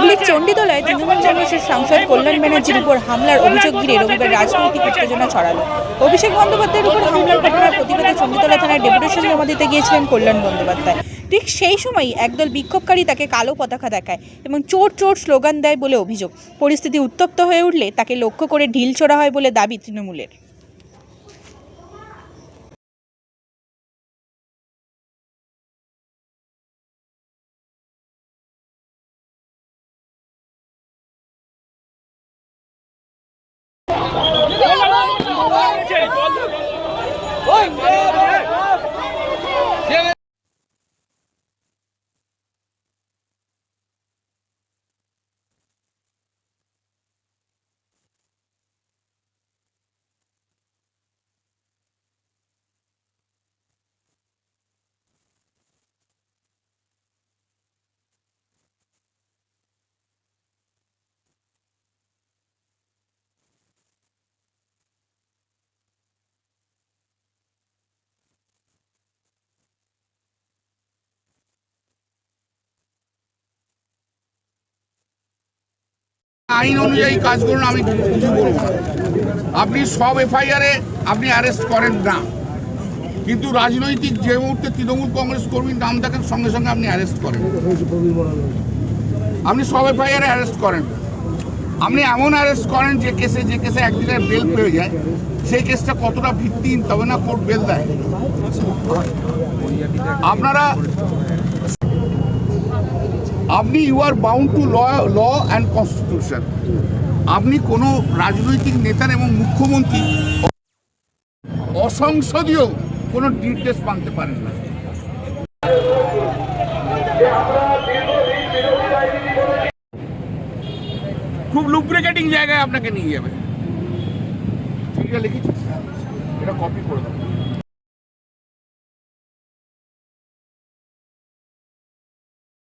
হুগলির চণ্ডীতলায় তৃণমূল কংগ্রেসের সাংসদ কল্যাণ ব্যানার্জির উপর হামলার অভিযোগ ঘিরে রবিবার রাজনৈতিক উত্তেজনা ছড়ালো। অভিষেক বন্দ্যোপাধ্যায়ের উপর হামলার ঘটনার প্রতিবাদে চণ্ডীতলা থানায় ডেপুটেশন জমা দিতে গিয়েছিলেন কল্যাণ বন্দ্যোপাধ্যায়। ঠিক সেই সময়ই একদল বিক্ষোভকারী তাকে কালো পতাকা দেখায় এবং চোর চোর স্লোগান দেয় বলে অভিযোগ। পরিস্থিতি উত্তপ্ত হয়ে উঠলে তাকে লক্ষ্য করে ঢিল ছোড়া হয় বলে দাবি তৃণমূলের। আইন অনুযায়ী কাজ করুন, আমি কিছু বলবো না। আপনি সব এফআইআরে আপনি অ্যারেস্ট করেন না, কিন্তু রাজনৈতিক যে মুহূর্তে তৃণমূল কংগ্রেস কর্মীর নাম থাকেন সঙ্গে সঙ্গে আপনি অ্যারেস্ট করেন। আপনি সব এফআইআরে অ্যারেস্ট করেন, আপনি এমন অ্যারেস্ট করেন যে কেসে একদিনের বেল পেয়ে যায়, সেই কেসটা কতটা ভিত্তিহীন, তবে না কোর্ট বেল দেয়। আপনি you are bound to law and constitution. আপনি কোনো রাজনৈতিক নেতার এবং মুখ্যমন্ত্রী অসংসদীয় কোনো নির্দেশ মানতে পারেন না। খুব লুব্রিকেটিং জায়গায় আপনাকে নিয়ে যাবে। ঠিক আছে, লিখেছি, এটা কপি করে দেবো।